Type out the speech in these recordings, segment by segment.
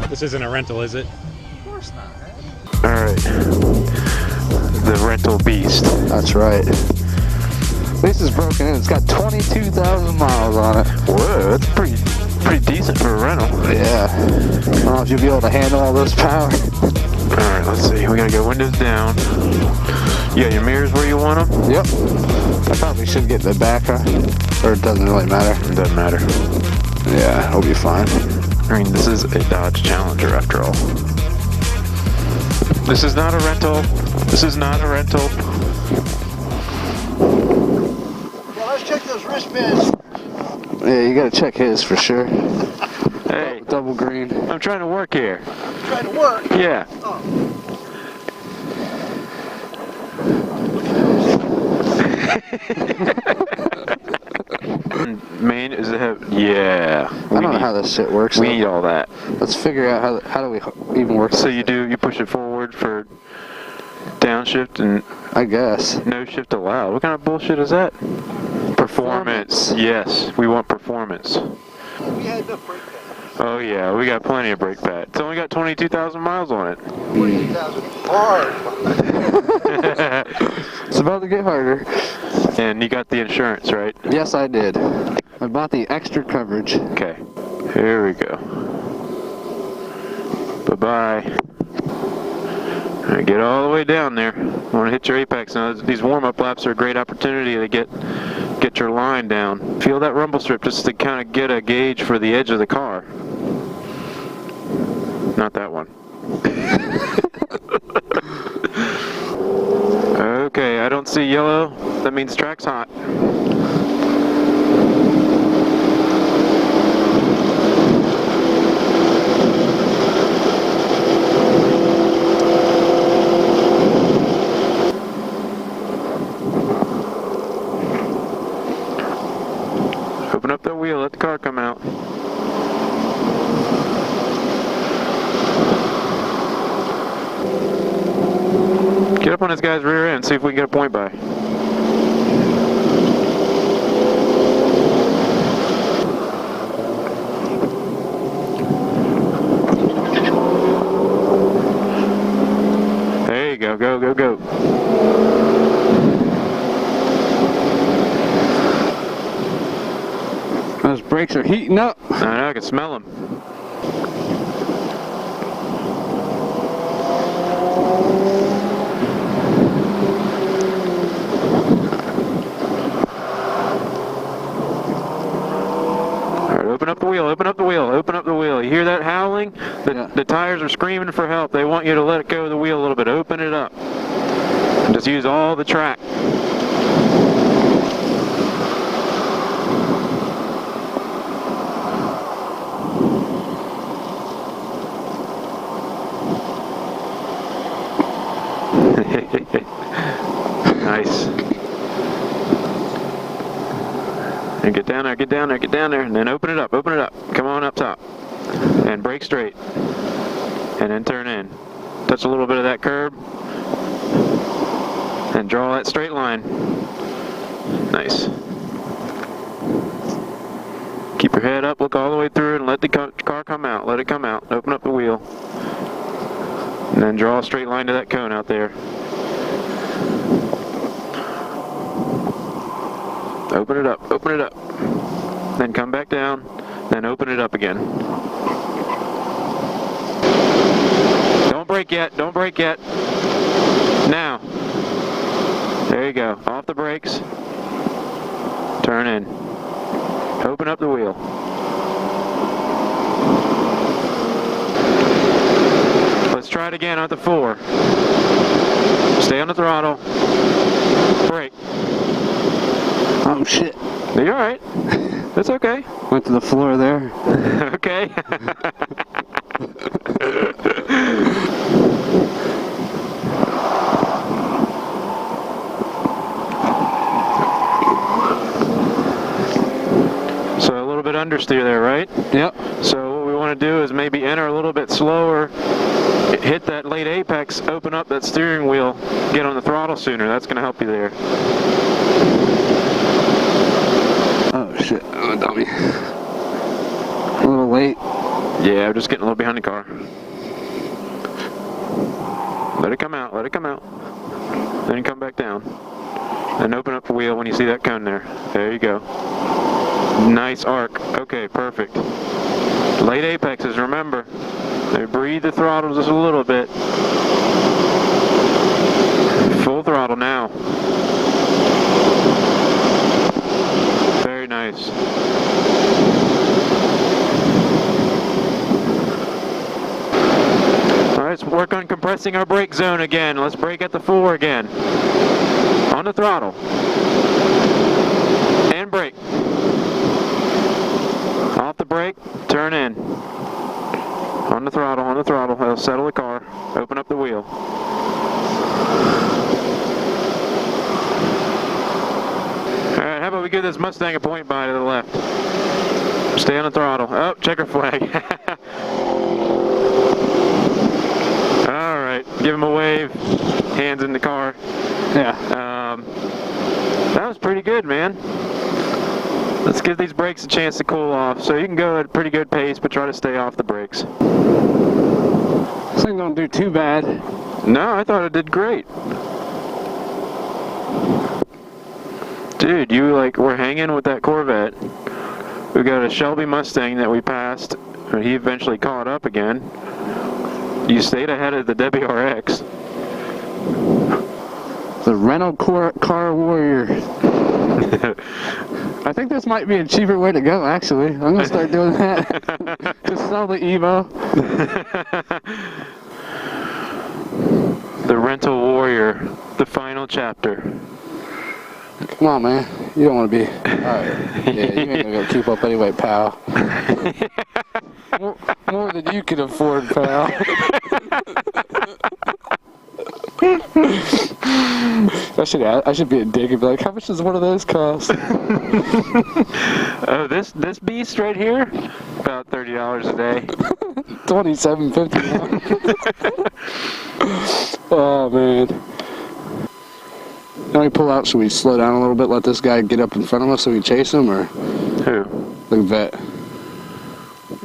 This isn't a rental, is it? Of course not, man. Alright. The rental beast. That's right. At least it's broken in. It's got 22,000 miles on it. Whoa, that's pretty decent for a rental. Yeah. I don't know if you'll be able to handle all this power. Alright, let's see. We gotta go windows down. You got your mirrors where you want them? Yep. I probably should get the back, huh? Or it doesn't really matter. It doesn't matter. Yeah, it'll be fine. I mean, this is a Dodge Challenger after all. This is not a rental. This is not a rental. Yeah, let's check those wristbands. Yeah, you gotta check his for sure. Hey, Double green. I'm trying to work here. Trying to work. Yeah. Oh. Main is it have? Yeah. I don't know how this shit works. We need all that. Let's figure out how do we even work. So you push it forward for downshift and I guess. no shift allowed. What kind of bullshit is that? Performance. Yes, we want performance. We had enough brake pads. Oh yeah, we got plenty of brake pads. It's only got 22,000 miles on it. 20,000 hard. It's about to get harder. And you got the insurance, right? Yes, I did. I bought the extra coverage. Okay, here we go. Bye-bye. All right, get all the way down there. You want to hit your apex. Now, these warm-up laps are a great opportunity to get your line down. Feel that rumble strip just to kind of get a gauge for the edge of the car. Not that one. Okay, I don't see yellow. That means track's hot. Open up the wheel, let the car come out. Get up on this guy's rear end, see if we can get a point by. There you go, go, go, go. Those brakes are heating up. I know, I can smell them. Alright, open up the wheel, open up the wheel, open up the wheel. You hear that howling? The tires are screaming for help. They want you to let go of the wheel a little bit. Open it up. And just use all the track. Nice. And get down there, get down there, get down there, and then open it up, open it up. Come on up top. And brake straight. And then turn in. Touch a little bit of that curb. And draw that straight line. Nice. Keep your head up, look all the way through it, and let the car come out. Let it come out. Open up the wheel. And then draw a straight line to that cone out there. Open it up, open it up. Then come back down, then open it up again. Don't brake yet, don't brake yet. Now. There you go, off the brakes. Turn in. Open up the wheel. Let's try it again on the 4. Stay on the throttle. Brake. Oh shit. You're alright. That's okay. Went to the floor there. Okay. So a little bit understeer there, right? Yep. So what we want to do is maybe enter a little bit slower, hit that late apex, open up that steering wheel, get on the throttle sooner. That's going to help you there. Oh shit, I'm a dummy. A little late. Yeah, I'm just getting a little behind the car. Let it come out, let it come out. Then come back down. And open up the wheel when you see that cone there. There you go. Nice arc. Okay, perfect. Late apexes, remember. They breathe the throttle just a little bit. Full throttle now. Very nice. Let's work on compressing our brake zone again. Let's brake at the 4 again. On the throttle. And brake. Off the brake, turn in. On the throttle, on the throttle. That'll settle the car. Open up the wheel. Alright, how about we give this Mustang a point by to the left. Stay on the throttle. Oh, checker flag. Alright, give him a wave. Hands in the car. Yeah. That was pretty good, man. Let's give these brakes a chance to cool off. So you can go at a pretty good pace, but try to stay off the brakes. This ain't gonna do too bad. No, I thought it did great. Dude, you were hanging with that Corvette. We got a Shelby Mustang that we passed, and he eventually caught up again. You stayed ahead of the WRX. The rental car warrior. I think this might be a cheaper way to go, actually. I'm gonna start doing that. Just sell the Evo. The rental warrior, the final chapter. Come on, man. You don't want to be. Alright. Yeah, you ain't gonna go keep up anyway, pal. More than you can afford, pal. I should be a dick and be like, how much does one of those cost? Oh, this beast right here, about $30 a day. $27.50. Oh man. When we pull out, should we slow down a little bit, let this guy get up in front of us so we chase him, or? Who? The vet.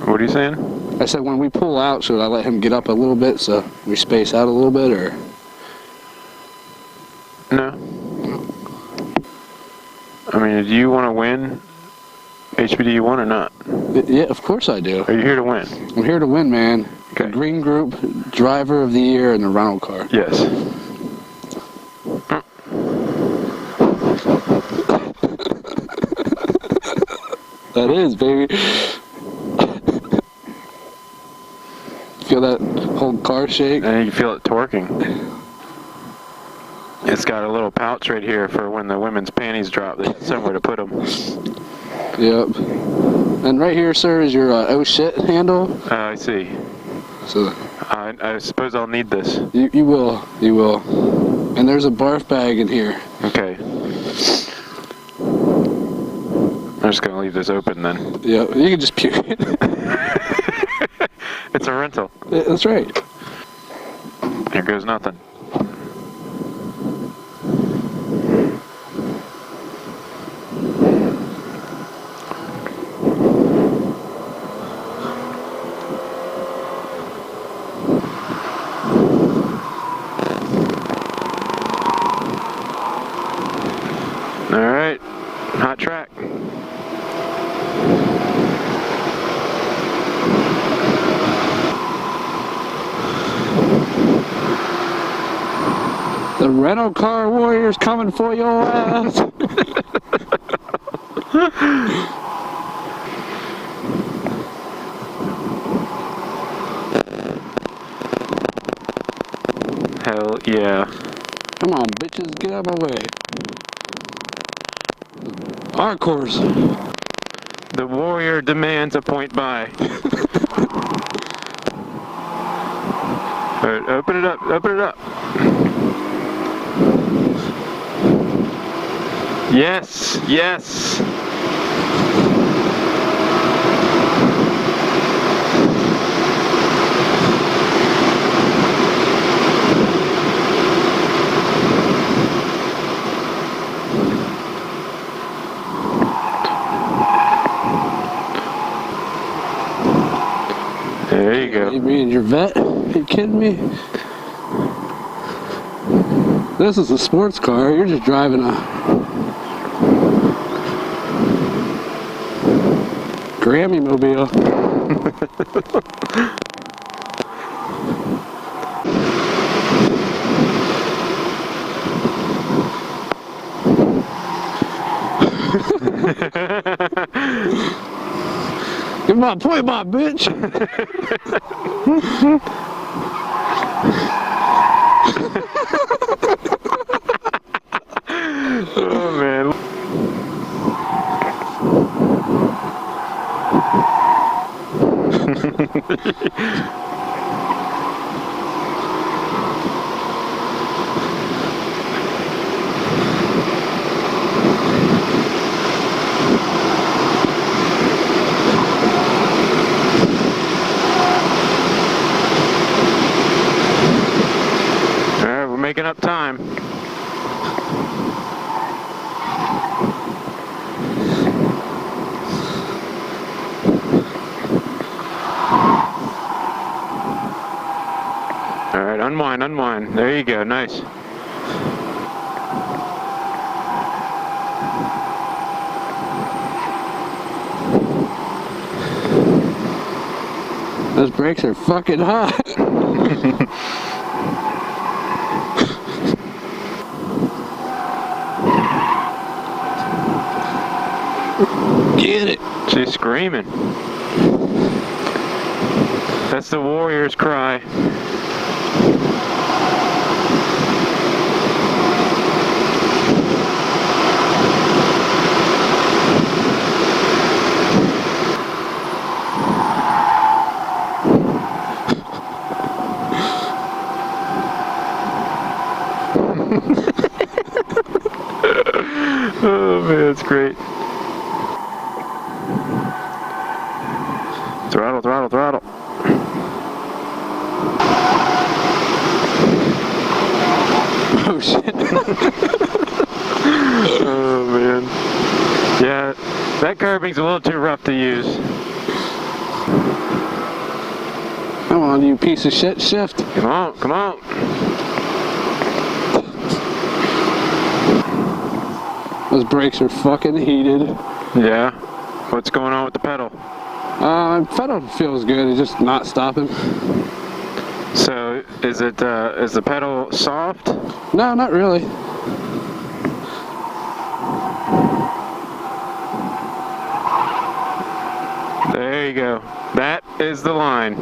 What are you saying? I said when we pull out, should I let him get up a little bit so we space out a little bit, or? No. I mean, do you want to win HPDRE or not? Yeah, of course I do. Are you here to win? I'm here to win, man. Okay. The Green Group, Driver of the Year in the rental car. Yes. That is, baby. Feel that whole car shake? And you can feel it torquing. It's got a little pouch right here for when the women's panties drop. There's somewhere to put them. Yep. And right here, sir, is your oh shit handle. I see. So I suppose I'll need this. you will. You will. And there's a barf bag in here. Okay. I'm just going to leave this open then. Yeah, you can just puke it. It's a rental. Yeah, that's right. Here goes nothing. All right, hot track. The rental car warrior's coming for your ass. Hell yeah. Come on, bitches, get out of my way. Our course. The warrior demands a point by. All right, open it up, open it up. Yes, yes. There you go. You mean your vet? Are you kidding me? This is a sports car. You're just driving a Grammy mobile. Give my point, my bitch. Oh man. Alright, we're making up time. Alright, unwind, unwind. There you go, nice. Those brakes are fucking hot. Get it. She's screaming. That's the warrior's cry. Oh man, that's great. Throttle, throttle, throttle. Oh shit. Oh man. Yeah, that curbing's a little too rough to use. Come on, you piece of shit, shift. Come on, come on. Those brakes are fucking heated. Yeah. What's going on with the pedal? Pedal feels good, it's just not stopping. So, is the pedal soft? No, not really. There you go. That is the line.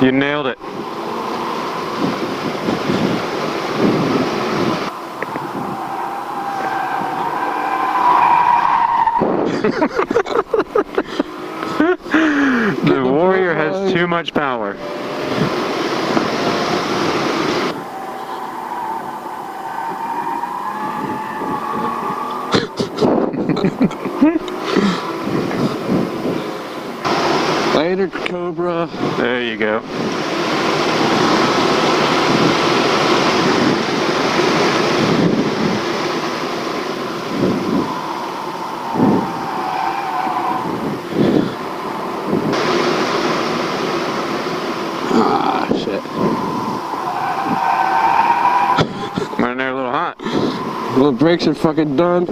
You nailed it. The warrior has too much power. Later, Cobra. There you go. Ah, shit. Went in there a little hot. Well, the brakes are fucking done.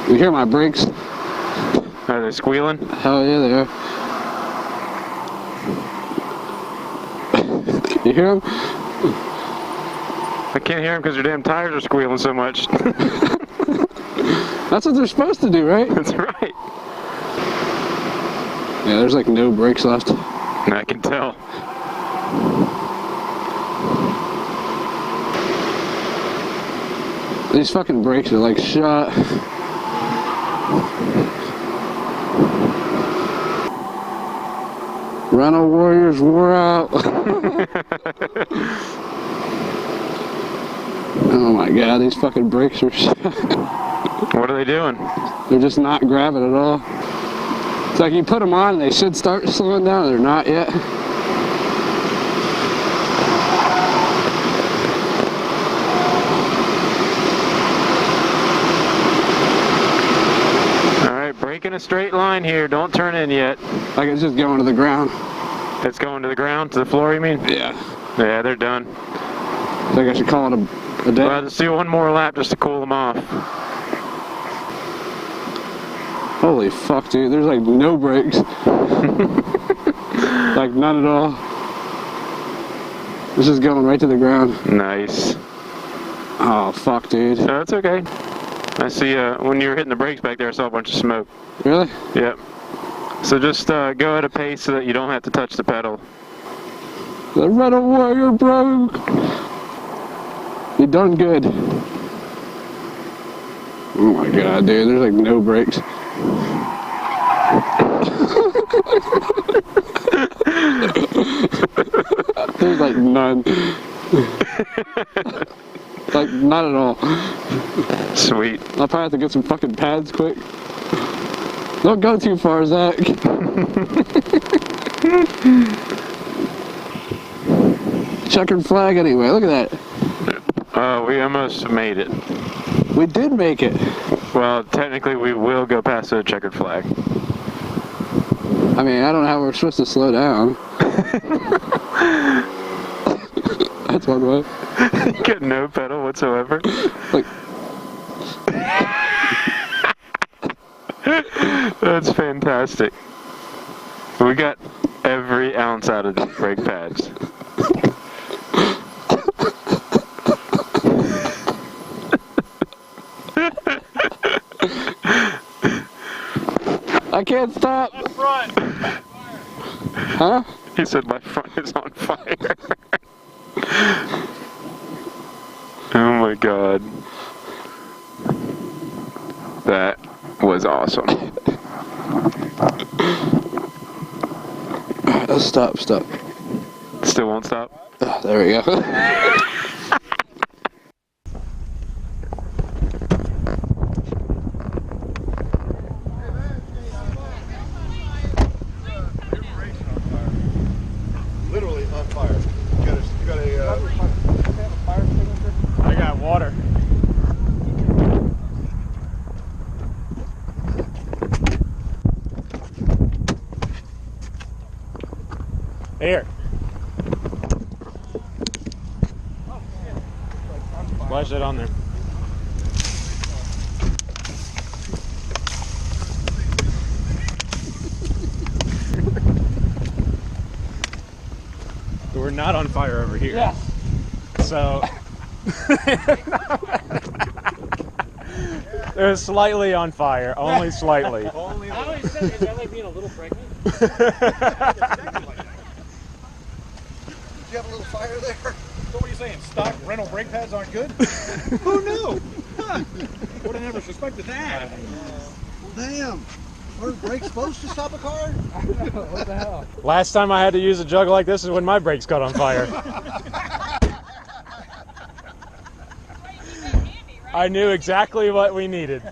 You hear my brakes? Are they squealing? Hell yeah, they are. You hear them? I can't hear them because their damn tires are squealing so much. That's what they're supposed to do, right? That's right. Yeah, there's like no brakes left. I can tell. These fucking brakes are like shot. Rental Warriors wore out. Oh my god, these fucking brakes are shot. What are they doing? They're just not grabbing at all. It's like you put them on and they should start slowing down, they're not yet. a straight line here. Don't turn in yet. Like it's just going to the ground. It's going to the ground, to the floor, you mean? Yeah. Yeah, they're done. I think I should call it a day. Well, let's do one more lap just to cool them off. Holy fuck, dude. There's like no brakes. Like none at all. It's just going right to the ground. Nice. Oh, fuck, dude. No, it's okay. I see when you were hitting the brakes back there, I saw a bunch of smoke. Really? Yep. So just go at a pace so that you don't have to touch the pedal. The red wire broke. You done good. Oh my god, dude. There's like no brakes. There's like none. Like not at all. Sweet. I'll probably have to get some fucking pads quick. Don't go too far, Zach. Checkered flag anyway. Look at that. We almost made it. We did make it. Well, technically we will go past the checkered flag. I mean, I don't know how we're supposed to slow down. That's one way. You got no pedal whatsoever. Like, that's fantastic. We got every ounce out of these brake pads. I can't stop. My front. Huh? He said my front is on fire. Oh my god. That was awesome. Alright, stop. Still won't stop? There we go. Literally on fire. You got a fire extinguisher? I got water. Here. Splash that on there. We're not on fire over here. Yeah. So it was slightly on fire, only slightly. I always said, is that like being a little pregnant? Did you have a little fire there? So what are you saying? Stock rental brake pads aren't good? Who knew? Huh. Would have never suspected that. Damn. Aren't brakes supposed to stop a car? What the hell? Last time I had to use a jug like this is when my brakes caught on fire. I knew exactly what we needed.